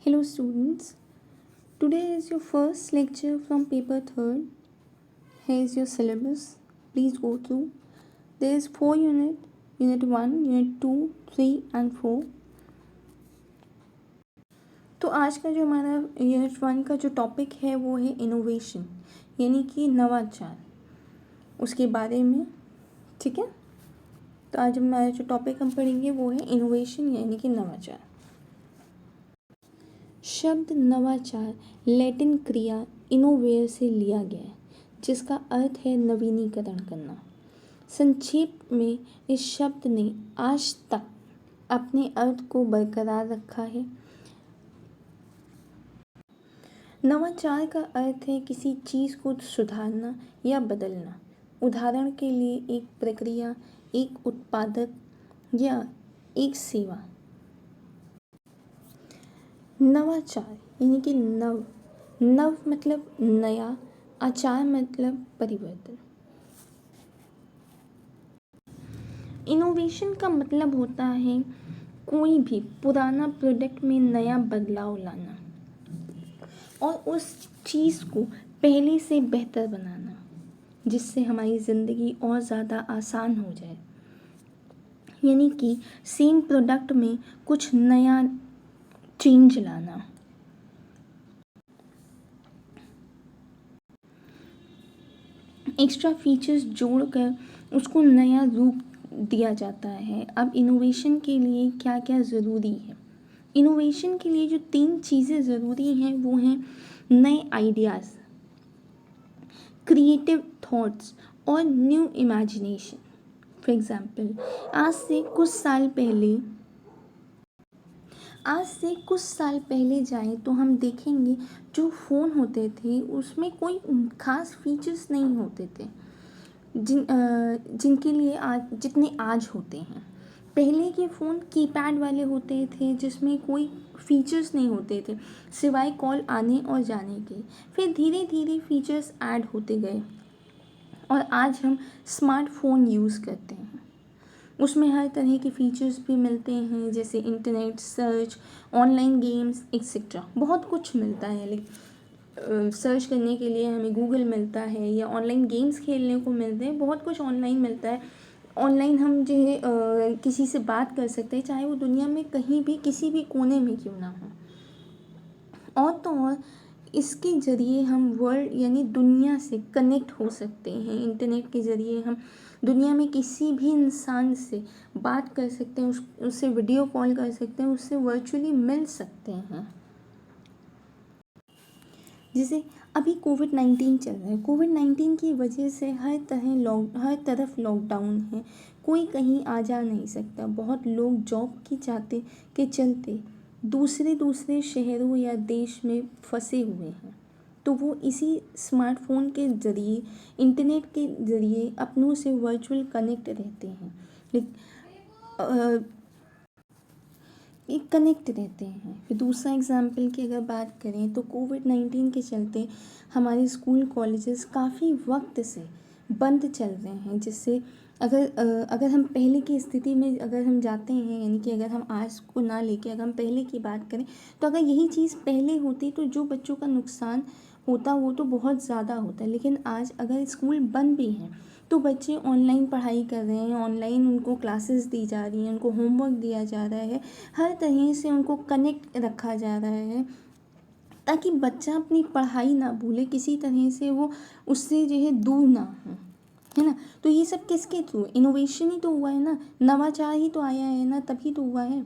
Hello students, today is your first lecture from paper 3rd. Here is your syllabus. Please go through. There is 4 unit 1, unit 2, 3 and 4. तो आज का जो हमारा unit 1 का जो topic है वो है इनोवेशन, यानी कि नवाचार, उसके बारे में। ठीक है, तो आज हमारा जो टॉपिक हम पढ़ेंगे वो है इनोवेशन यानी कि नवाचार। शब्द नवाचार लैटिन क्रिया इनोवेयर से लिया गया है, जिसका अर्थ है नवीनीकरण करना। संक्षेप में इस शब्द ने आज तक अपने अर्थ को बरकरार रखा है। नवाचार का अर्थ है किसी चीज़ को सुधारना या बदलना। उदाहरण के लिए एक प्रक्रिया, एक उत्पादक या एक सेवा। नवाचार यानी कि नव मतलब नया, आचार मतलब परिवर्तन। इनोवेशन का मतलब होता है कोई भी पुराना प्रोडक्ट में नया बदलाव लाना और उस चीज़ को पहले से बेहतर बनाना, जिससे हमारी ज़िंदगी और ज़्यादा आसान हो जाए। यानी कि सेम प्रोडक्ट में कुछ नया चेंज लाना। एक्स्ट्रा फीचर्स जोड़कर उसको नया रूप दिया जाता है। अब इनोवेशन के लिए क्या क्या ज़रूरी है? इनोवेशन के लिए जो 3 चीज़ें ज़रूरी हैं वो हैं नए आइडियाज़, क्रिएटिव थॉट्स और न्यू इमेजिनेशन। फॉर एग्ज़ाम्पल, आज से कुछ साल पहले जाएं तो हम देखेंगे जो फ़ोन होते थे उसमें कोई ख़ास फीचर्स नहीं होते थे जिनके लिए जितने आज होते हैं। पहले के फ़ोन कीपैड वाले होते थे जिसमें कोई फीचर्स नहीं होते थे सिवाय कॉल आने और जाने के। फिर धीरे धीरे फीचर्स ऐड होते गए और आज हम स्मार्टफोन यूज़ करते हैं। उसमें हर तरह के फीचर्स भी मिलते हैं, जैसे internet search, online games etcetera. बहुत कुछ मिलता है, लेकिन सर्च करने के लिए हमें गूगल मिलता है या ऑनलाइन गेम्स खेलने को मिलते हैं। बहुत कुछ ऑनलाइन मिलता है। ऑनलाइन हम जो है किसी से बात कर सकते हैं, चाहे वो दुनिया में कहीं भी किसी भी कोने में क्यों ना हो। और तो और इसके ज़रिए हम वर्ल्ड यानी दुनिया से कनेक्ट हो सकते हैं। इंटरनेट के ज़रिए हम दुनिया में किसी भी इंसान से बात कर सकते हैं, उससे वीडियो कॉल कर सकते हैं, उससे वर्चुअली मिल सकते हैं। जैसे अभी कोविड-19 चल रहा है। कोविड-19 की वजह से हर तरफ लॉकडाउन है, कोई कहीं आ जा नहीं सकता। बहुत लोग जॉब के चलते दूसरे शहरों या देश में फंसे हुए हैं, तो वो इसी स्मार्टफोन के ज़रिए, इंटरनेट के ज़रिए अपनों से वर्चुअल कनेक्ट रहते हैं। फिर दूसरा एग्जाम्पल की अगर बात करें तो कोविड-19 के चलते हमारे स्कूल कॉलेजेस काफ़ी वक्त से बंद चल रहे हैं, जिससे अगर हम पहले की स्थिति में अगर हम जाते हैं, यानी कि अगर हम आज को ना लेके अगर हम पहले की बात करें, तो अगर यही चीज़ पहले होती तो जो बच्चों का नुकसान होता वो तो बहुत ज़्यादा होता। लेकिन आज अगर स्कूल बंद भी हैं तो बच्चे ऑनलाइन पढ़ाई कर रहे हैं, ऑनलाइन उनको क्लासेस दी जा रही हैं, उनको होमवर्क दिया जा रहा है, हर तरह से उनको कनेक्ट रखा जा रहा है ताकि बच्चा अपनी पढ़ाई ना भूले, किसी तरह से वो उससे जो है दूर ना हो, है ना। तो ये सब किसके थ्रू? इनोवेशन ही तो हुआ है ना, नवाचार ही तो आया है ना, तभी तो हुआ है।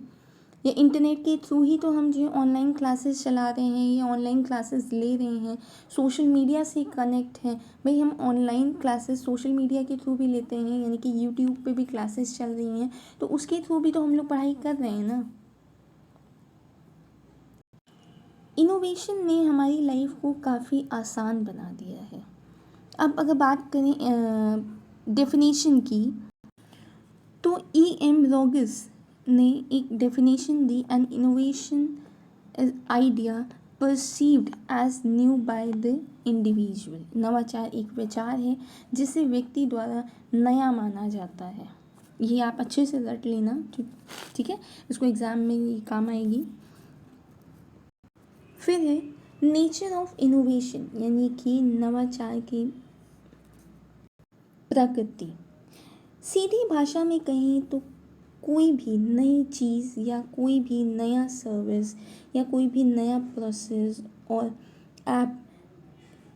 या इंटरनेट के थ्रू ही तो हम जो है ऑनलाइन क्लासेस चला रहे हैं या ऑनलाइन क्लासेस ले रहे हैं, सोशल मीडिया से कनेक्ट हैं। भाई हम ऑनलाइन क्लासेस सोशल मीडिया के थ्रू भी लेते हैं, यानी कि यूट्यूब पे भी क्लासेस चल रही हैं, तो उसके थ्रू भी तो हम लोग पढ़ाई कर रहे हैं ना। इनोवेशन ने हमारी लाइफ को काफ़ी आसान बना दिया है। अब अगर बात करें डेफिनेशन की, तो E.M. रॉगर्स ने एक डेफिनेशन दी, an innovation idea perceived as new by the individual. नवाचार एक विचार है जिसे व्यक्ति द्वारा नया माना जाता है। ये आप अच्छे से रट लेना, ठीक है, इसको एग्ज़ाम में ये काम आएगी। फिर है नेचर ऑफ इनोवेशन, यानी कि नवाचार की प्रकृति। सीधी भाषा में कहें तो कोई भी नई चीज़ या कोई भी नया सर्विस या कोई भी नया प्रोसेस और ऐप,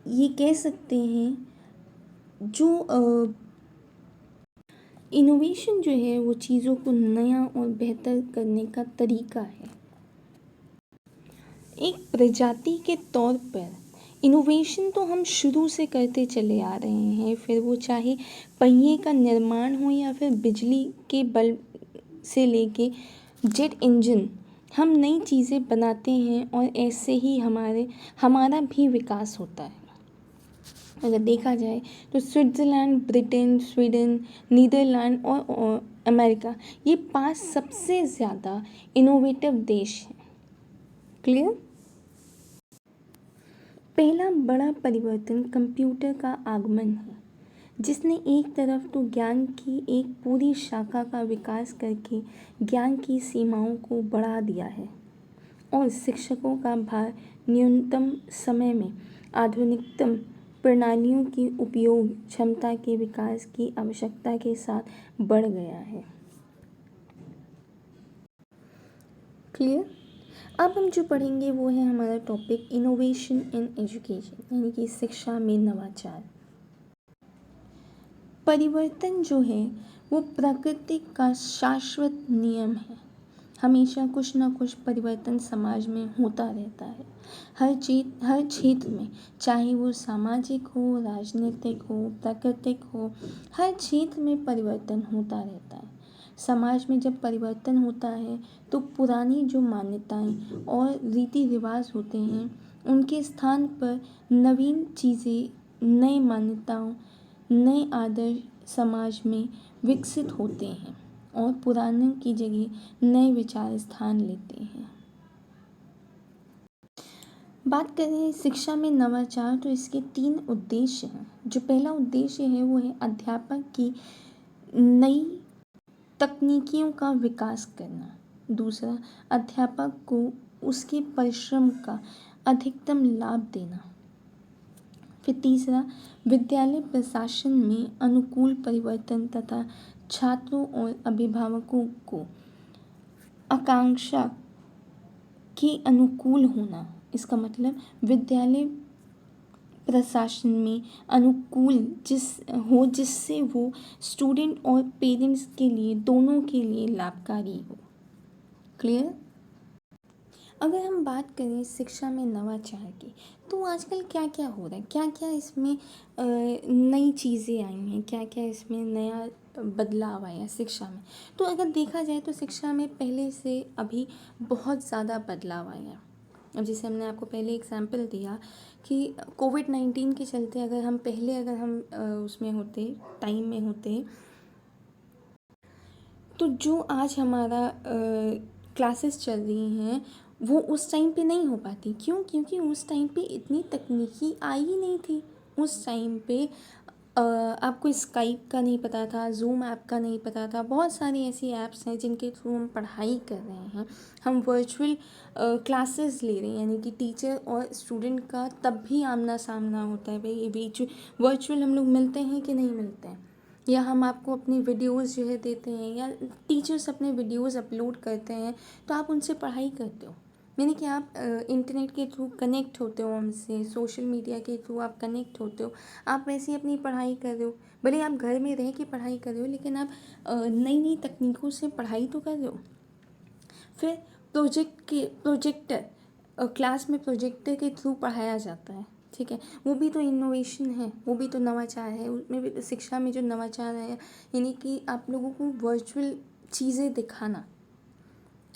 ये कह सकते हैं जो इनोवेशन जो है वो चीज़ों को नया और बेहतर करने का तरीका है। एक प्रजाति के तौर पर इनोवेशन तो हम शुरू से करते चले आ रहे हैं, फिर वो चाहे पहिए का निर्माण हो या फिर बिजली के बल्ब से लेके जेट इंजन, हम नई चीज़ें बनाते हैं और ऐसे ही हमारा भी विकास होता है। अगर देखा जाए तो स्विट्ज़रलैंड, ब्रिटेन, स्वीडन, नीदरलैंड और अमेरिका, ये 5 सबसे ज़्यादा इनोवेटिव देश हैं। क्लियर? पहला बड़ा परिवर्तन कंप्यूटर का आगमन है, जिसने एक तरफ तो ज्ञान की एक पूरी शाखा का विकास करके ज्ञान की सीमाओं को बढ़ा दिया है और शिक्षकों का भार न्यूनतम समय में आधुनिकतम प्रणालियों की उपयोग क्षमता के विकास की आवश्यकता के साथ बढ़ गया है। क्लियर? अब हम जो पढ़ेंगे वो है हमारा टॉपिक इनोवेशन इन एजुकेशन, यानी कि शिक्षा में नवाचार। परिवर्तन जो है वो प्रकृति का शाश्वत नियम है। हमेशा कुछ ना कुछ परिवर्तन समाज में होता रहता है, हर क्षेत्र में, चाहे वो सामाजिक हो, राजनीतिक हो, प्राकृतिक हो, हर क्षेत्र में परिवर्तन होता रहता है। समाज में जब परिवर्तन होता है तो पुरानी जो मान्यताएं और रीति रिवाज होते हैं उनके स्थान पर नवीन चीज़ें, नए मान्यताओं, नए आदर्श समाज में विकसित होते हैं और पुराने की जगह नए विचार स्थान लेते हैं। बात करें शिक्षा में नवाचार तो इसके 3 उद्देश्य हैं। जो पहला उद्देश्य है वो है अध्यापक की नई तकनीकियों का विकास करना। दूसरा, अध्यापक को उसके परिश्रम का अधिकतम लाभ देना। फिर तीसरा, विद्यालय प्रशासन में अनुकूल परिवर्तन तथा छात्रों और अभिभावकों को आकांक्षा के अनुकूल होना। इसका मतलब विद्यालय प्रशासन में अनुकूल जिससे वो स्टूडेंट और पेरेंट्स के लिए, दोनों के लिए लाभकारी हो। क्लियर? अगर हम बात करें शिक्षा में नवाचार की, तो आजकल क्या क्या हो रहा है, क्या क्या इसमें नई चीज़ें आई हैं, क्या क्या इसमें नया बदलाव आया शिक्षा में। तो अगर देखा जाए तो शिक्षा में पहले से अभी बहुत ज़्यादा बदलाव आया। अब जैसे हमने आपको पहले एग्जाम्पल दिया कि कोविड-19 के चलते अगर हम उसमें होते, टाइम में होते, तो जो आज हमारा क्लासेस चल रही हैं वो उस टाइम पे नहीं हो पाती। क्यों? क्योंकि उस टाइम पे इतनी तकनीकी आई ही नहीं थी। उस टाइम पे आपको स्काइप का नहीं पता था, ज़ूम ऐप का नहीं पता था। बहुत सारी ऐसी ऐप्स हैं जिनके थ्रू हम पढ़ाई कर रहे हैं, हम वर्चुअल क्लासेस ले रहे हैं, यानी कि टीचर और स्टूडेंट का तब भी आमना सामना होता है। भाई ये वर्चुअल हम लोग मिलते हैं कि नहीं मिलते हैं, या हम आपको अपनी वीडियोस जो है देते हैं, या टीचर्स अपने वीडियोस अपलोड करते हैं तो आप उनसे पढ़ाई करते हो। यानी कि आप इंटरनेट के थ्रू कनेक्ट होते हो हमसे, सोशल मीडिया के थ्रू आप कनेक्ट होते हो, आप वैसे ही अपनी पढ़ाई कर रहे हो। भले आप घर में रह के पढ़ाई कर रहे हो, लेकिन आप नई नई तकनीकों से पढ़ाई तो कर रहे हो। फिर प्रोजेक्टर, क्लास में प्रोजेक्टर के थ्रू पढ़ाया जाता है, ठीक है, वो भी तो इनोवेशन है, वो भी तो नवाचार है। उसमें भी शिक्षा में जो नवाचार है, यानी कि आप लोगों को वर्चुअल चीज़ें दिखाना,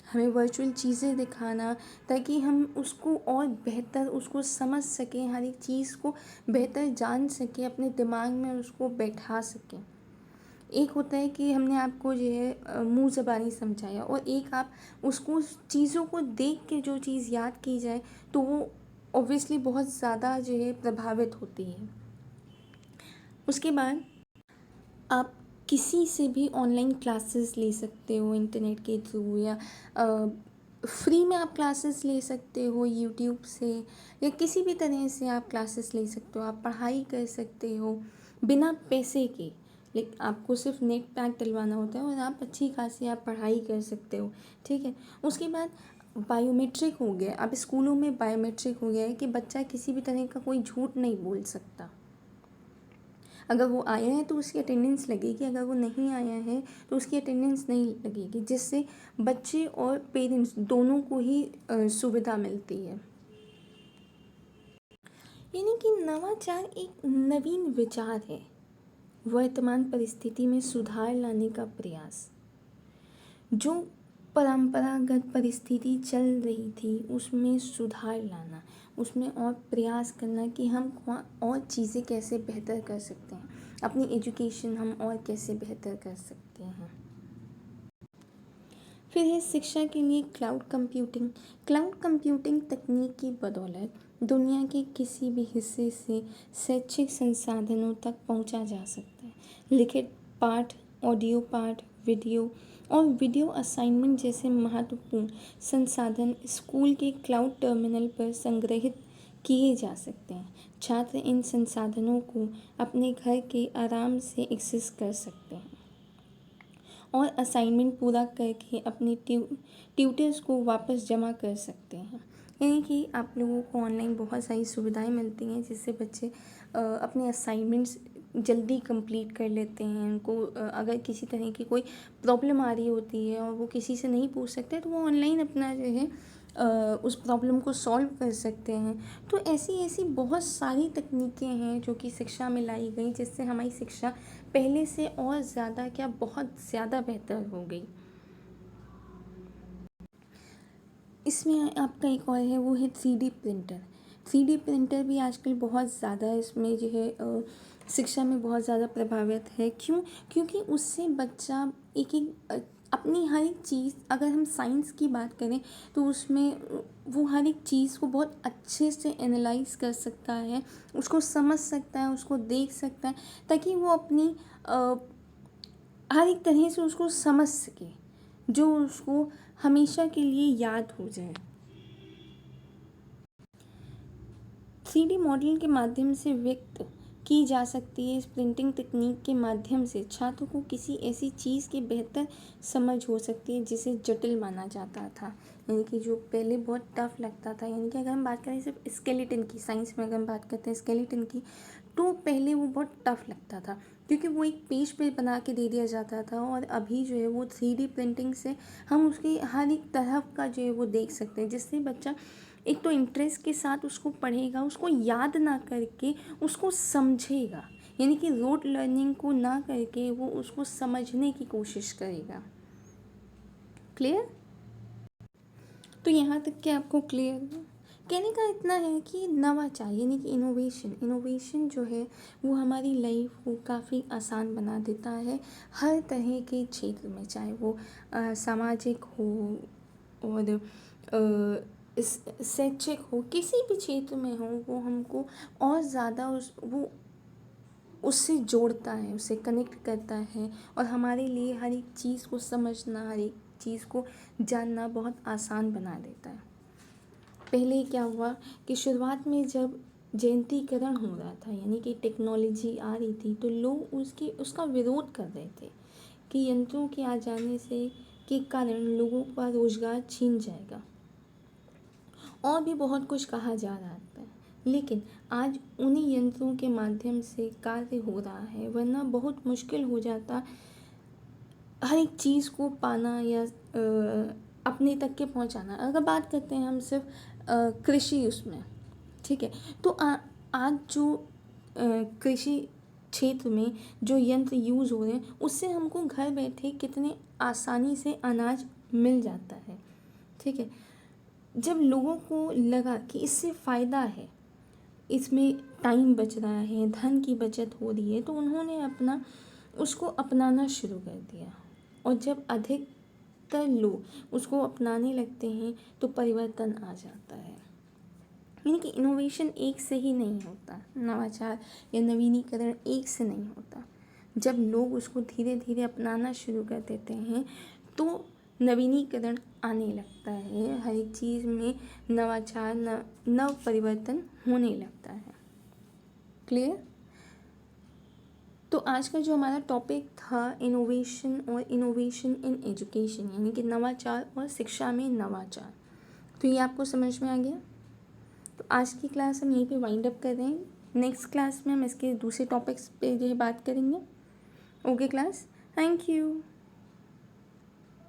हमें वर्चुअल चीज़ें दिखाना ताकि हम उसको और बेहतर उसको समझ सकें, हर एक चीज़ को बेहतर जान सकें, अपने दिमाग में उसको बैठा सकें। एक होता है कि हमने आपको जो है मुँह ज़बानी समझाया, और एक आप उसको चीज़ों को देख के जो चीज़ याद की जाए तो वो ऑब्वियसली बहुत ज़्यादा जो है प्रभावित होती है। उसके बाद आप किसी से भी ऑनलाइन क्लासेस ले सकते हो इंटरनेट के थ्रू, या फ्री में आप क्लासेस ले सकते हो यूट्यूब से, या किसी भी तरह से आप क्लासेस ले सकते हो, आप पढ़ाई कर सकते हो बिना पैसे के। लेकिन आपको सिर्फ नेट पैक डलवाना होता है और आप अच्छी खासी आप पढ़ाई कर सकते हो। ठीक है, उसके बाद बायोमेट्रिक हो गया। अब स्कूलों में बायोमेट्रिक हो गया है कि बच्चा किसी भी तरह का कोई झूठ नहीं बोल सकता। अगर वो आया है तो उसकी अटेंडेंस लगेगी, अगर वो नहीं आया है तो उसकी अटेंडेंस नहीं लगेगी, जिससे बच्चे और पेरेंट्स दोनों को ही सुविधा मिलती है। यानी कि नवाचार एक नवीन विचार है, वर्तमान परिस्थिति में सुधार लाने का प्रयास। जो परंपरागत परिस्थिति चल रही थी उसमें सुधार लाना, उसमें और प्रयास करना कि हम और चीज़ें कैसे बेहतर कर सकते हैं, अपनी एजुकेशन हम और कैसे बेहतर कर सकते हैं। फिर है शिक्षा के लिए क्लाउड कंप्यूटिंग। क्लाउड कंप्यूटिंग तकनीक की बदौलत दुनिया के किसी भी हिस्से से शैक्षिक संसाधनों तक पहुंचा जा सकता है। लिखित पाठ, ऑडियो पाठ, वीडियो और वीडियो असाइनमेंट जैसे महत्वपूर्ण संसाधन स्कूल के क्लाउड टर्मिनल पर संग्रहित किए जा सकते हैं। छात्र इन संसाधनों को अपने घर के आराम से एक्सेस कर सकते हैं और असाइनमेंट पूरा करके अपने ट्यूटर्स को वापस जमा कर सकते हैं। यानी कि आप लोगों को ऑनलाइन बहुत सारी सुविधाएं मिलती हैं जिससे बच्चे अपने असाइनमेंट्स जल्दी कंप्लीट कर लेते हैं। उनको अगर किसी तरह की कोई प्रॉब्लम आ रही होती है और वो किसी से नहीं पूछ सकते तो वो ऑनलाइन अपना जो है उस प्रॉब्लम को सॉल्व कर सकते हैं। तो ऐसी ऐसी बहुत सारी तकनीकें हैं जो कि शिक्षा में लाई गई, जिससे हमारी शिक्षा पहले से और ज़्यादा क्या बहुत ज़्यादा बेहतर हो गई। इसमें आपका एक और है, वो है 3D प्रिंटर। 3D प्रिंटर भी आजकल बहुत ज़्यादा इसमें जो है शिक्षा में बहुत ज़्यादा प्रभावित है। क्यों? क्योंकि उससे बच्चा एक एक अपनी हर एक चीज़, अगर हम साइंस की बात करें तो उसमें वो हर एक चीज़ को बहुत अच्छे से एनालाइज कर सकता है, उसको समझ सकता है, उसको देख सकता है, ताकि वो अपनी हर एक तरह से उसको समझ सके, जो उसको हमेशा के लिए याद हो जाए। 3D मॉडलिंग के माध्यम से व्यक्त की जा सकती है। इस प्रिंटिंग तकनीक के माध्यम से छात्रों को किसी ऐसी चीज़ की बेहतर समझ हो सकती है जिसे जटिल माना जाता था, यानी कि जो पहले बहुत टफ लगता था। यानी कि अगर हम बात करें सिर्फ स्केलेटन की, साइंस में अगर हम बात करते हैं स्केलेटन की, तो पहले वो बहुत टफ लगता था क्योंकि वो एक पेज पे बना के दे दिया जाता था। और अभी जो है वो 3D प्रिंटिंग से हम उसकी हर एक तरफ का जो है वो देख सकते हैं, जिससे बच्चा एक तो इंटरेस्ट के साथ उसको पढ़ेगा, उसको याद ना करके उसको समझेगा, यानी कि रोट लर्निंग को ना करके वो उसको समझने की कोशिश करेगा। क्लियर? तो यहाँ तक के आपको क्लियर है? कहने का इतना है कि नवाचार यानी कि इनोवेशन जो है वो हमारी लाइफ को काफ़ी आसान बना देता है हर तरह के क्षेत्र में, चाहे वो सामाजिक हो और शैक्षिक हो, किसी भी क्षेत्र में हो, वो हमको और ज़्यादा उससे जोड़ता है, उससे कनेक्ट करता है और हमारे लिए हर एक चीज़ को समझना, हर एक चीज़ को जानना बहुत आसान बना देता है। पहले क्या हुआ कि शुरुआत में जब जयंतीकरण हो रहा था, यानी कि टेक्नोलॉजी आ रही थी, तो लोग उसका विरोध कर रहे थे कि यंत्रों के आ जाने से के कारण लोगों का रोज़गार छीन जाएगा, और भी बहुत कुछ कहा जा रहा था। लेकिन आज उन्हीं यंत्रों के माध्यम से कार्य हो रहा है, वरना बहुत मुश्किल हो जाता हर एक चीज़ को पाना या अपने तक के पहुंचाना। अगर बात करते हैं हम सिर्फ कृषि उसमें, ठीक है, तो आज जो कृषि क्षेत्र में जो यंत्र यूज़ हो रहे हैं उससे हमको घर बैठे कितने आसानी से अनाज मिल जाता है। ठीक है, जब लोगों को लगा कि इससे फ़ायदा है, इसमें टाइम बच रहा है, धन की बचत हो रही है, तो उन्होंने उसको अपनाना शुरू कर दिया। और जब अधिकतर लोग उसको अपनाने लगते हैं तो परिवर्तन आ जाता है। यानी कि इनोवेशन एक से ही नहीं होता, नवाचार या नवीनीकरण एक से नहीं होता। जब लोग उसको धीरे धीरे अपनाना शुरू कर देते हैं तो नवीनीकरण आने लगता है, हर एक चीज़ में नवाचार नव परिवर्तन होने लगता है। क्लियर? तो आज का जो हमारा टॉपिक था इनोवेशन और इनोवेशन इन एजुकेशन, यानी कि नवाचार और शिक्षा में नवाचार, तो ये आपको समझ में आ गया। तो आज की क्लास हम यहीं पे वाइंड अप कर रहे हैं। नेक्स्ट क्लास में हम इसके दूसरे टॉपिक्स पे जो है बात करेंगे। Okay class, thank you.